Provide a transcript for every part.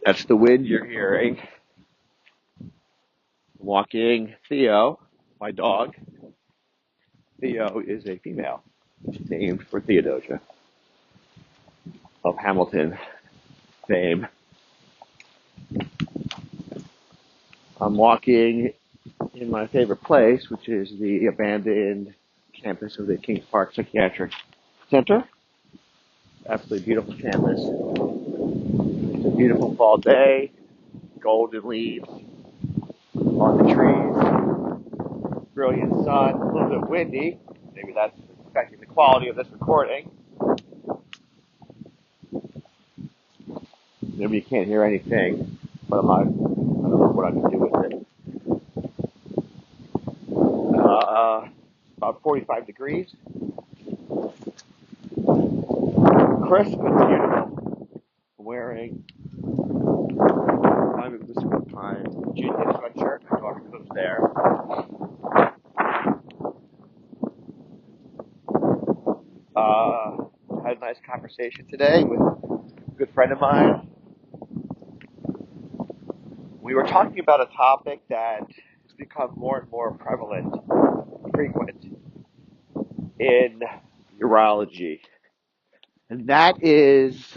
That's the wind you're hearing. Walking Theo, my dog. Theo is a female named for Theodosia of Hamilton fame. I'm walking in my favorite place, which is the abandoned campus of the Kings Park Psychiatric Center. Absolutely beautiful campus. It's a beautiful fall day, golden leaves on the trees, brilliant sun, a little bit windy. Maybe that's affecting the quality of this recording. Maybe you can't hear anything, but I don't know what I'm going to do with it. About 45 degrees. Crisp and beautiful. I'm wearing my municipal time Virginia sweatshirt. My daughter goes there. Had a nice conversation today with a good friend of mine. We were talking about a topic that has become more and more prevalent, frequent in urology, and that is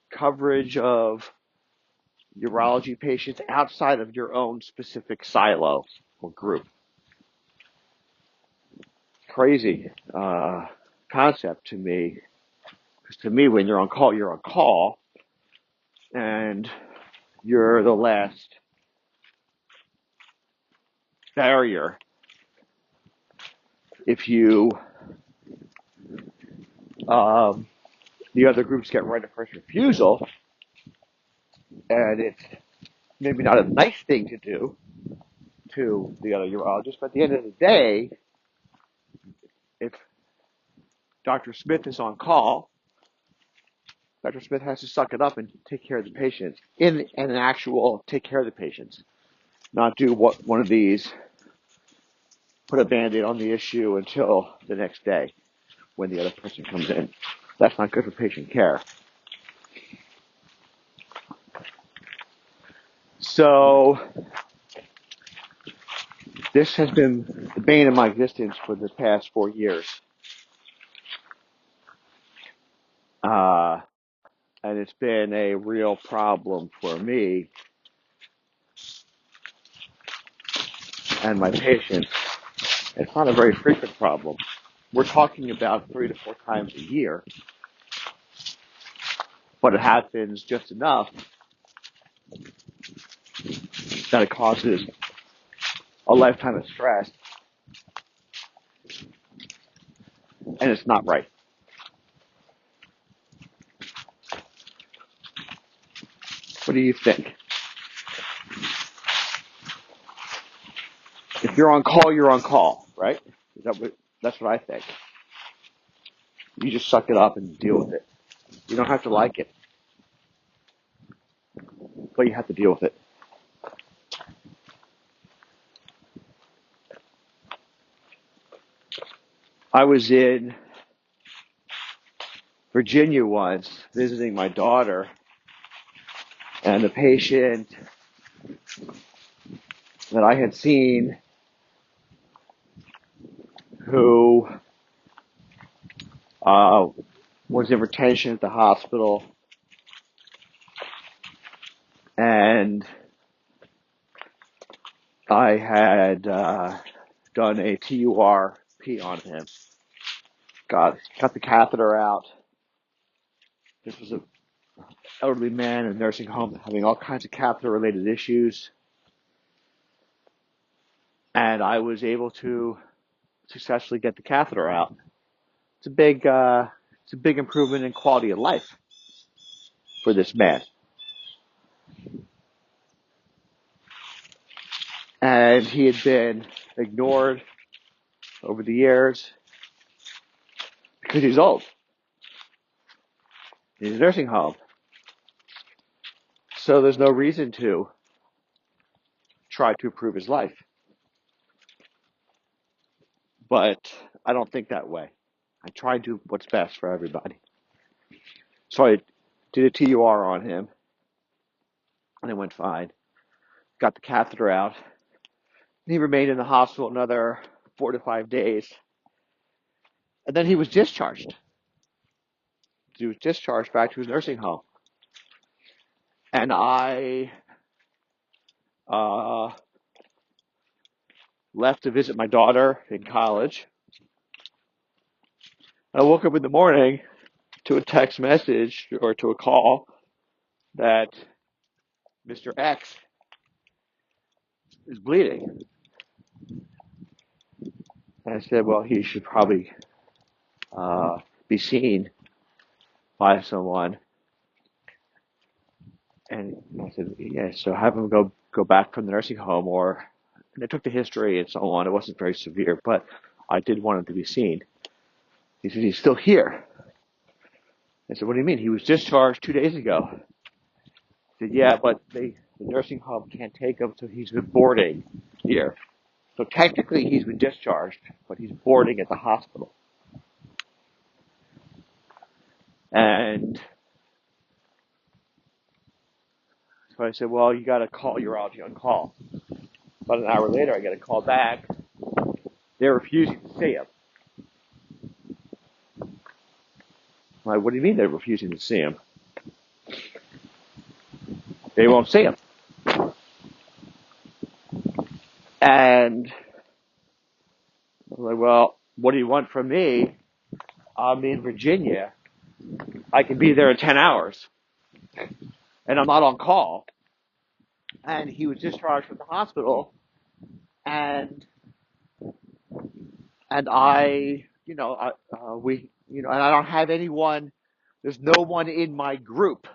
coverage of urology patients outside of your own specific silo or group. Crazy concept to me, because to me, when you're on call, and you're the last barrier. If the other groups get right of first refusal, and it's maybe not a nice thing to do to the other urologist, but at the end of the day, if Dr. Smith is on call, Dr. Smith has to suck it up and take care of the patients in an actual take care of the patients, not do what one of these put a band-aid on the issue until the next day when the other person comes in. That's not good for patient care. So this has been the bane of my existence for the past 4 years. And it's been a real problem for me and my patients. It's not a very frequent problem. We're talking about 3 to 4 times a year, but it happens just enough that it causes a lifetime of stress, and it's not right. What do you think? If you're on call, right? That's what I think. You just suck it up and deal with it. You don't have to like it, but you have to deal with it. I was in Virginia once visiting my daughter, and the patient that I had seen who was in retention at the hospital, and I had done a TURP on him. Got the catheter out. This was an elderly man in a nursing home having all kinds of catheter-related issues, and I was able to successfully get the catheter out. It's a big improvement in quality of life for this man. And he had been ignored over the years because he's old. He's in a nursing home. So there's no reason to try to improve his life. But I don't think that way. I try to do what's best for everybody. So did a TUR on him, and it went fine. Got the catheter out. He remained in the hospital another 4 to 5 days, and then he was discharged. He was discharged back to his nursing home, and I uh, left to visit my daughter in college. I woke up in the morning to a text message or to a call that Mr. X is bleeding. And I said, well, he should probably uh, be seen by someone. And I said, yeah, so have him go back from the nursing home, or and I took the history and so on. It wasn't very severe, but I did want him to be seen. He said, he's still here. I said, what do you mean? He was discharged 2 days ago. He said, yeah, but the nursing home can't take him, so he's been boarding here. So technically he's been discharged, but he's boarding at the hospital. And so I said, well, you got to call urology on call. About an hour later, I get a call back. They're refusing to see him. I'm like, what do you mean they're refusing to see him? They won't see him. And I'm like, well, what do you want from me? I'm in Virginia. I can be there in 10 hours. And I'm not on call. And he was discharged from the hospital. And I, and I don't have anyone. There's no one in my group,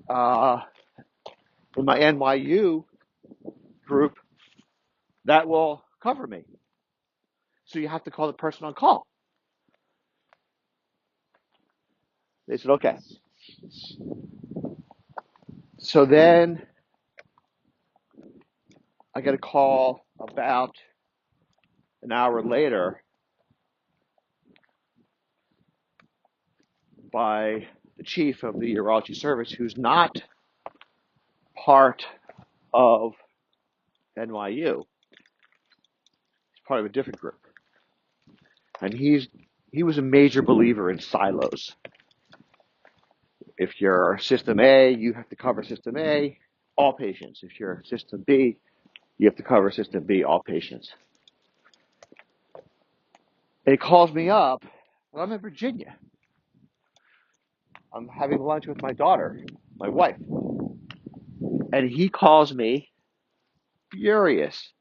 uh, in my NYU group, that will cover me. So you have to call the person on call. They said, okay. So then I get a call about an hour later by the chief of the urology service, who's not part of NYU. He's part of a different group. And he was a major believer in silos. If you're System A, you have to cover System A, all patients. If you're System B, you have to cover System B, all patients. And he calls me up, and I'm in Virginia. I'm having lunch with my daughter, my wife. And he calls me furious.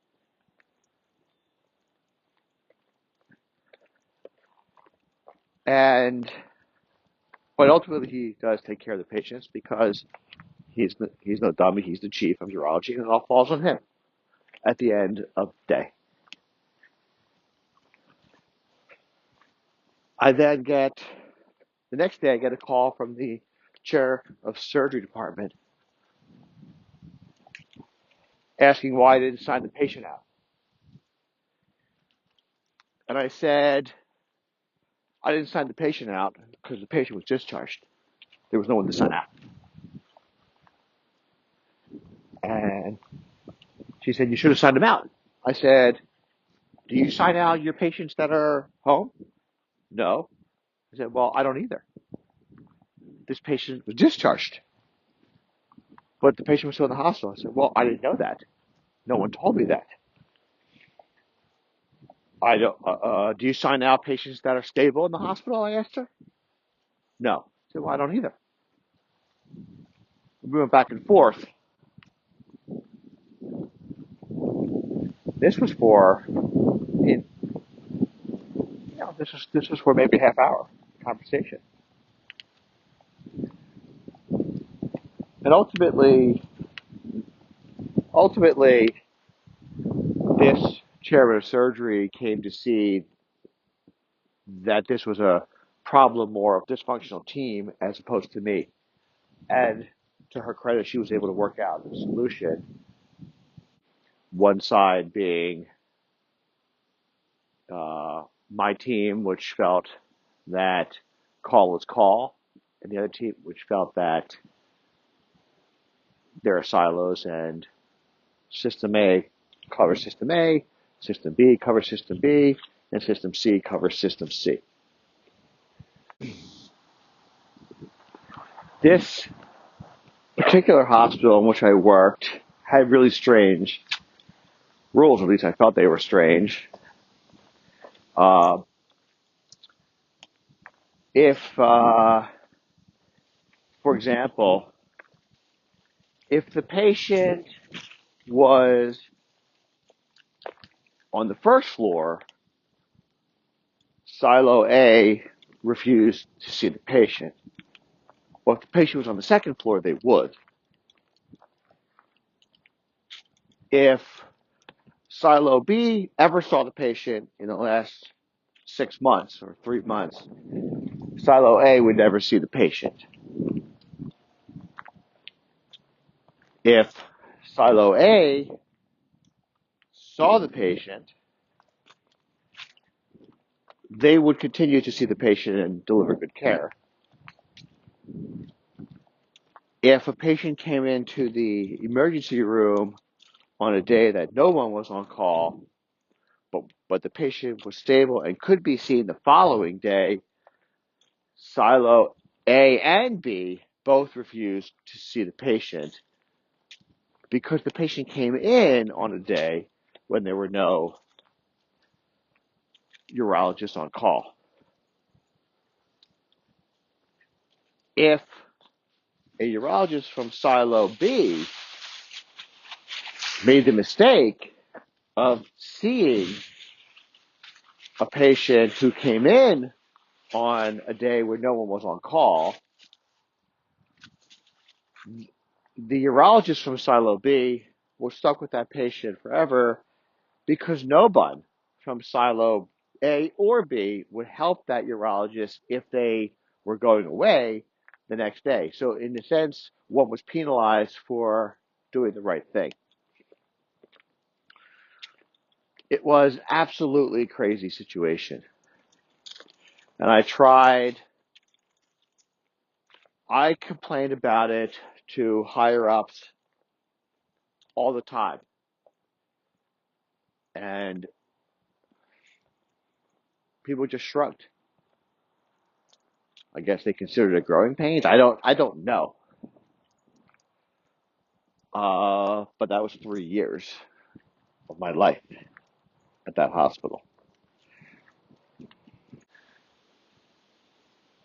But ultimately he does take care of the patients because he's no dummy. He's the chief of urology, and it all falls on him at the end of the day. The next day I get a call from the chair of surgery department asking why I didn't sign the patient out. And I said, I didn't sign the patient out because the patient was discharged. There was no one to sign out. And she said, you should have signed him out. I said, do you sign out your patients that are home? No. I said, well, I don't either. This patient was discharged, but the patient was still in the hospital. I said, well, I didn't know that. No one told me that. I don't. Do you sign out patients that are stable in the hospital? I asked her. No. I said, well, I don't either. We went back and forth. This was for, this was for maybe a half hour conversation, and ultimately, this chairman of surgery came to see that this was a problem more of dysfunctional team as opposed to me. And to her credit, she was able to work out a solution. One side being my team, which felt that call was call, and the other team which felt that there are silos and System A covers System A, System B covers System B, and System C covers System C. This particular hospital in which I worked had really strange rules, at least I felt they were strange. Uh, if, for example, if the patient was on the first floor, Silo A refused to see the patient. Well, if the patient was on the second floor, they would. If Silo B ever saw the patient in the last 6 months or 3 months, Silo A would never see the patient. If Silo A saw the patient, they would continue to see the patient and deliver good care. If a patient came into the emergency room on a day that no one was on call, but the patient was stable and could be seen the following day, Silo A and B both refused to see the patient because the patient came in on a day when there were no urologists on call. If a urologist from Silo B made the mistake of seeing a patient who came in on a day where no one was on call, the urologist from Silo B was stuck with that patient forever because no one from Silo A or B would help that urologist if they were going away the next day. So in a sense, one was penalized for doing the right thing. It was absolutely crazy situation. And I complained about it to higher ups all the time. And people just shrugged. I guess they considered it growing pains. I don't know. But that was 3 years of my life at that hospital.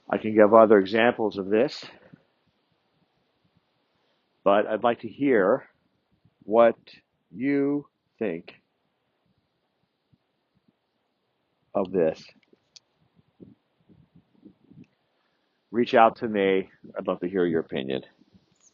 I can give other examples of this, but I'd like to hear what you think of this. Reach out to me. I'd love to hear your opinion.